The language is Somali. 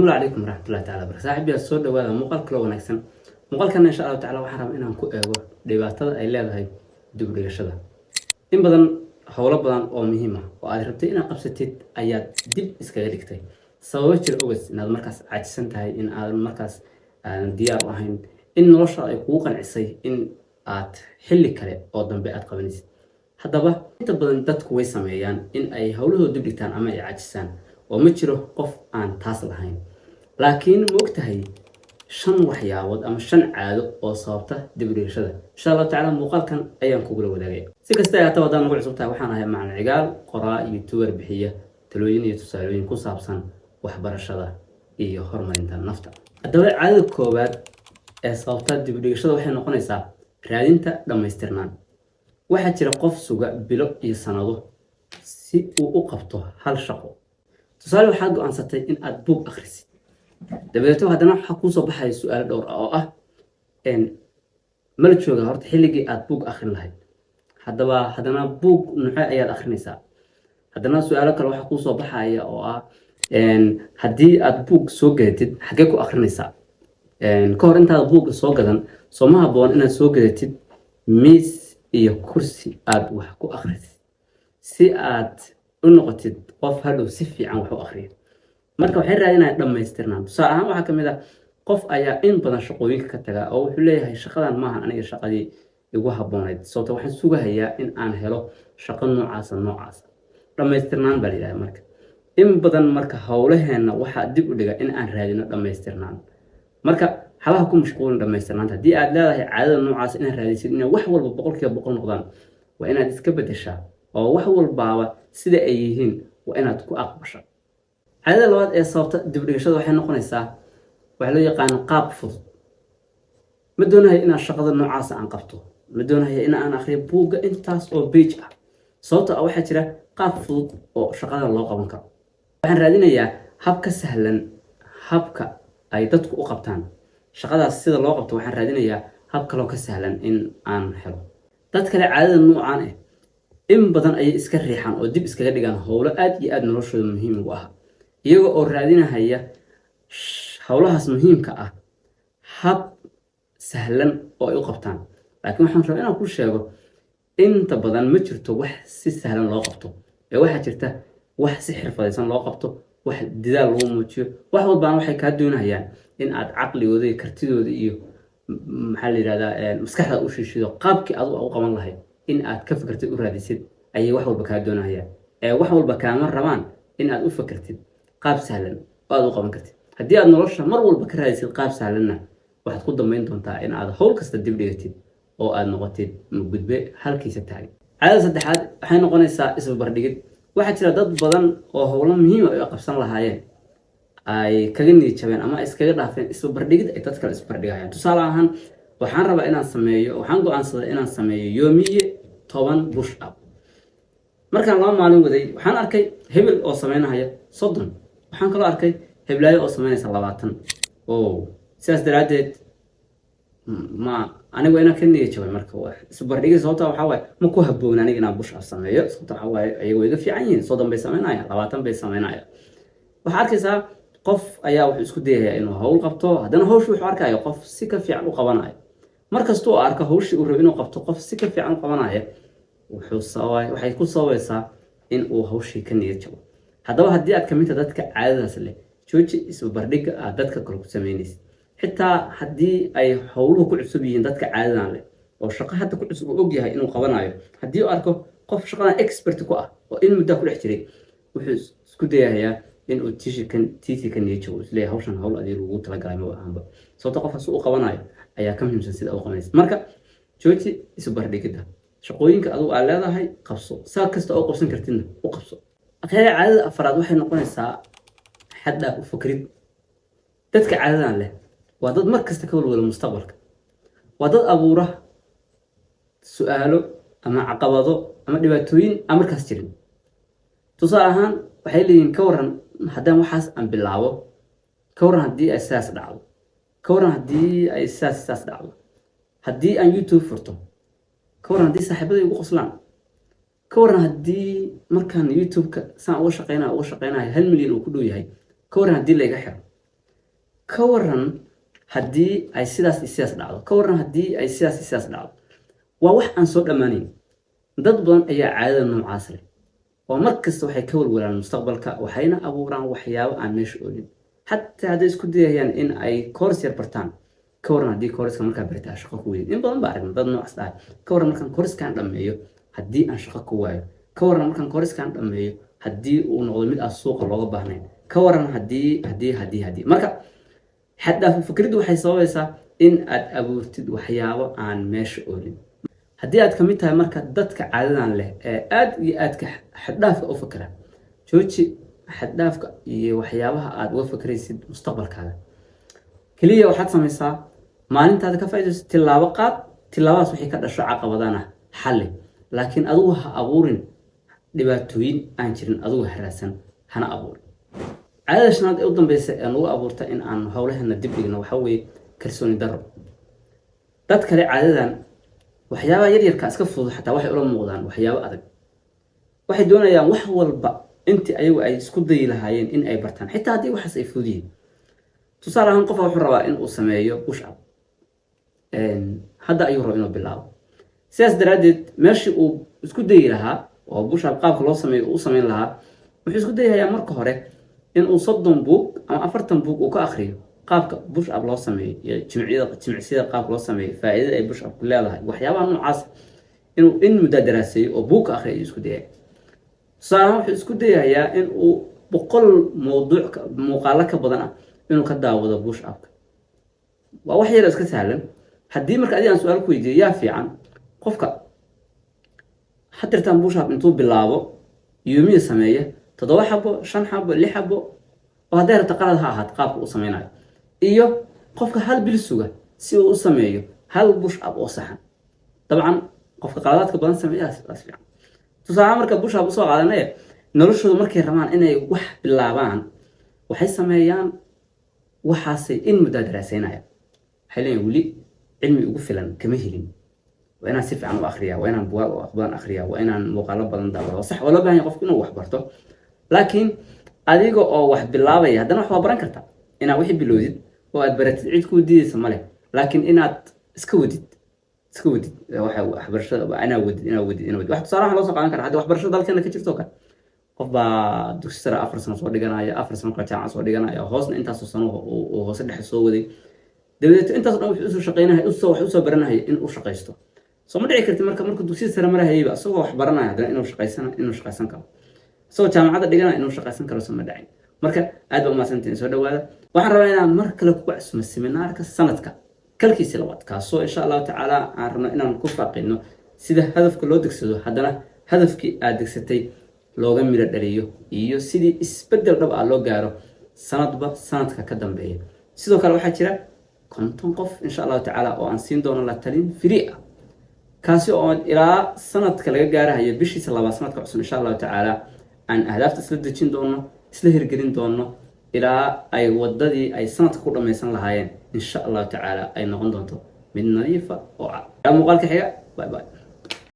الله عليكم ورحمة الله تعالى وبركاته صاحبي السود وهذا مقال كلو ونكسن مقال كان إن شاء الله تعالى وحرم إنهم كو إيجو دبعتها أي لا هاي دبر يشدا إن بدن حول بدن أو مهمة وأدربتي إن قبستي أيات دب إسكاليكتي سويت الأوز إن المركز عجسنت هاي إن المركز ديار وهين إن رشا يقوقا عصي إن حل كله أو ضمبات قبنيس حتى به أنت بدن دتك ويسميان إن أي هوله دبلتان أما يعجسان ومجره قف عن تاصل هين لكن وقتها شن وحياود أما شن عادة أو صابته دبري شذا إن شاء الله تعالى مقال كان أيام كبر ولاجي سكستة توضع نقول عصبتها وحنا هي مع العقال قراء يوتيوبر بحية تلوين يتسالوين كوسابسان وحبر الشذا إيه هرمون إنت النفط الدواء عادة كوبات صابته دبري شذا وحنا نقنيسا رادينتا لما يسترنان واحد ترقف سوق بلو يسنده سي وقفته هل شقو tusaale waxaad go'aansatay in aad buug akhrisid dabeetana haddana waxa ku soo baxay su'aalo dhowr ah oo ah mala jooga horta xilligii aad buug akhrin lahayd haddana buug nuucay ayaad akhrinaysaa haddana su'aalo kale waxa ku soo baxaya oo ah haddii aad buug soo gadatid xagee ku akhrinaysaa ka hor intaad buug soo gadan soo ma habboon inaad soo gadatid miis iyo kursi aad wax ku akhrisid si aad ونقطة قف هذا سفي عن وحو آخرين مركب حرة هنا دميسترنا بصراحة واحد كمذا قف أيا إن بدن شقويك كتجا أو حليه هي شغلة معها أنا الشغلة دي يجوها بونيد صوت واحد سوقها هي إن أنا هلو شغل نوع عسل دميسترنا بالي مركب إن بدن مركب حوله هنا واحد دب ودقة إن أنا رادينا دميسترنا مركب حلاها كم مشغول دميسترنا دي أدلة هي عادة نوع عسل إن رادي سيدنا وحول بقول كي بقول نقدان وإن أتسكبت الشاب أو وحول بابا sida ay yihiin waa inaad ku aqbasho caadada labaad ee sababta dib u dhigashada waxay noqonaysaa waxa loo yaqaan qaab fudud ma doonahay in shaqada noocaas aan qabto ma doonahay in aan akhriyo buugga intaas oo page ah sababta waxa jira qaab fudud oo shaqada loo qaban karo waxaan raadinayaa habka sahlan habka ay dadku u qabtaan shaqadaas sida loo qabto waxaan raadinayaa hab kale oo ka sahlan in aan helo dad kale caadada noocan ah in badan ay iska riixan oo dib iskaga dhigaan howlo aad iyo aad noloshooda muhiim u ah iyaga oo raadinaya howlahaas muhiimka ah hab sahlan oo ay u qabtaan laakiin waxaan rabaa inaan ku sheego inta badan ma jirto wax si sahlan loo qabto ee waxa jirta wax si xirfadaysan loo qabto wax didaal loo muujiyo wax walbaan waxay ka doonayaan in aad caqligooda iyo kartidooda iyo maxaa la yiraahdaa maskaxda u shiishido qaabkii aad u qaban lahayd in aad ka fikirtid u raadisid ayay wax walba ka doonayaan wax walba kaama rabaan in aad u fikirtid qaab sahlan oo aad u qaban kartid haddii aad nolosha mar walba ka raadisid qaab sahlanna waxaad ku dambeyn doontaa in aad hawl kasta dib dhigatid oo aad noqotid gudbe halkiisa taagan caadada saddexaad waxay noqonaysaa isbarbardhigid waxaa jira dad badan oo howlo muhiim ah ay qabsan lahaayeen ay kaga niyad jabeen ama iskaga dhaafeen isbarbardhigid ay dad kale isbarbardhigayaan tusaale ahaan waxaan rabaa inaan sameeyo waxaan go'aansaday inaan sameeyo yoomiye 10 push up markaan laba maalin waday waxaan arkay hebel oo sameynaya 30 waxaan kaloo arkay heblaayo oo sameynaysa 20 oo sidaas daraadeed ma anigu inaan ka niyad jabay marka wax isbarbardhigid sababta waxa waaye ma ku habboon aniga inaan push up sameeyo sababta waxa waaye ayagu iga fiican yihiin 30 bay sameynaya 20 bay sameynaya waxaa arkaysaa qof ayaa wuxuu isku dayayaa inuu hawl qabto haddana hawshu wuxuu arkayo qof si ka fiican u qabanayo markasta oo arka hawshii uu rabo inuu qabto qof si ka fiican u qabanaya waxay ku sabaysaa in uu hawshii ka niyad jabo haddaba haddii aad ka mid tahay dadka caadadaas leh jooji isbarbardhigga aad dadka kale ku samaynaysid xitaa haddii ay hawluhu ku cusub yihiin dadka caadadan leh oo shaqo hadda ku cusub uu og yahay inuu qabanayo haddii uu arko qof shaqadan expert ku ah oo in muddo ku dhex jiray wuxuu isku dayayaa in uu tiisi kan niyad jabo isleeyahay hawshan hawl adiga ugu talagalay ma ahanba sababta qofkaas uu qabanayo ayaa ka muhiimsan sida uu qabanaysa marka jooji isbarbardhigida shaqooyinka adigu aad leedahay qabso saa kasta oo qabsan kartidna u qabso akhriya caadada afraad waxay noqonaysaa xadda u fikrid dadka caadadan leh waa dad mar kasta ka walwala mustaqbalka waa dad abuura su'aalo ama caqabado ama dhibaatooyin aan markaas jirin tusaale ahaan waxay leeyihiin ka waran haddaan waxaas aan bilaabo ka waran haddii ay sidaas dhacdo ka waran haddii ay sidaas dhacdo haddii aan youtube furto ka waran haddii saaxiibada igu qoslaan ka waran haddii markaan youtube-ka saan uga shaqeynayo 1 milyan uu ku dhow yahay ka waran haddii la iga xiro ka waran haddii ay sidaas iyo sidaas dhacdo, ka waran haddii ay sidaas iyo sidaas dhacdo. waa wax aan soo dhammaanayn. dad badan ayaa caadada noocaas leh oo mar kasta waxay ka walwalaan mustaqbalka, waxayna abuuraan waxyaabo aan meesha oolin. xataa hadday isku dayayaan in ay kooris yar bartaan, ka waran haddii kooriska markaa bartaa shaqo ku weyn. in badan baa aragna dad noocaas dhahay, ka waran markaan kooriskaan dhammeeyo haddii aan shaqo ku waayo, ka waran markaan kooriskaan dhammeeyo haddii uu noqdo mid aan suuqa looga baahnayn, ka waran haddii marka xaddaafu fikraddu waxay sababaysaa in aad abuurtid waxyaabo aan meesha oolin. haddii aad ka mid tahay marka dadka caadadan leh ee aad iyo aadka xaddhaafka u fakera, jooji xaddhaafka iyo waxyaabaha aad uga fakeraysid mustaqbalkaaga. keliya waxaad samaysaa maalintaada ka faa'iidayso, tilaabo qaad, tilaabadaas wixii ka dhasho caqabadana xalli. laakiin adigu ha abuurin dhibaatooyin aan jirin, adigu haraadsan hana abuurin. caadada shanaad ee u dambeysa ee nagu abuurta in aan howlaheena dib dhigno waxaa weeye kalsooni darro. dad kale caadadan waxyaabaha yaryarka iska fudud xataa waxay ula muuqdaan waxyaabo adag. waxay doonayaan wax walba intii ayagu ay isku dayi lahaayeen in ay bartaan, xitaa haddii waxaas ay fudud yihiin. tusaale ahaan qofka wuxuu rabaa in uu sameeyo push up, hadda ayuu raba inuu bilaabo. sidaas daraaddeed meeshii uu isku dayi lahaa oo push up qaabka loo sameeyo uu samayn lahaa, wuxuu isku dayayaa marka hore in uu 30 buug ama 40 buug uu ka akhriyo qaabka push up loo sameeyo iyo jimicsiyada qaabka loo sameeyo, faa'iidada ay push up ku leedahay, waxyaabaha noocaas inuu in muddo daraaseeyo oo buug ka akhriyo ayuu isku dayay. tusaale ahaan wuxuu isku dayayaa in uu 100 mowduuc muuqaalo ka badan ah inuu ka daawado push up. waa wax yar iska sahlan. haddii marka adiga aan su'aal ku weydiiyo yaa fiican, qofka hadirtaan push up intuu bilaabo yoomiya sameeya 7 xabo 5 xabo 6 xabo oo hadday rabto qalad ha ahaat qaabka uu sameynayo, iyo qofka hal bil suga si uu u sameeyo hal push up oo saxan. dabcan qofka qaladaadka badan sameeyaa sidaas fiican. tusaale marka push up soo qaadanaya, noloshooda markay rabaan inay wax bilaabaan waxay sameeyaan waxaasay in muddo daraasaynaya. waxay leeyihiin weli cilmi ugu filan kama helin, waa inaan si fiican u akhriyaa, waa inaan buugaag badan akhriyaa, waa inaan muuqaalo badan daawado. sax waa loo baahan yahay qofku inuu wax barto, laakiin adiga oo wax bilaabaya haddana wax waa baran kartaa. inaad wixii bilowdid oo aad baratid cid kuu diidaysa male, laakiin inaad iska wadid waxa waxbarashada inaad wadid. wax tusaale loo soo qaadan karaa haddii waxbarashada dalkeena ka jirto kale, qof baa dugsi sare 4 sano soo dhiganaya, 4 sano ka jaamacad soo dhiganaya, hoosna intaas sano oo hoose dhexe soo waday, dabadeed intaas dhan wuxuu soo shaqeynaya wax u soo baranaya in uu shaqeysto. soo ma dhici karti markuu dugsi sare marahayba asagoo wax baranaya haddana inuu shaqeysan karo, isagoo jaamacadda dhiganaya inuu shaqeysan karo. soo ma dhacin. marka aad baa umahadsantihiin, soo dhawaada. waxaan rabaa inaan mar kale ku casumo seminaarka sanadka kalkiisa labaad, kaasoo insha allahu tacaala aan rabno inaan ku faaqino sida hadafka loo degsado, haddana hadafkii aad degsatay looga miro dhaliyo, iyo sidii isbedel dhab ah loo gaaro sanadba sanadka ka dambeeya. sidoo kale waxaa jira 50 qof insha allahu tacaala oo aan siin doono la talin free ah, kaasi oo ilaa sanadka laga gaarayo bishiisa labaad sanadka cusub insha allahu tacaala aan ahdaafta isla dejin doono, isla hirgelin doono ilaa ay wadadii ay sanadka ku dhameysan lahaayeen insha allahu tacaala ay noqon doonto mid nadiifa oo cad. muuqaalka xiga, bye bye.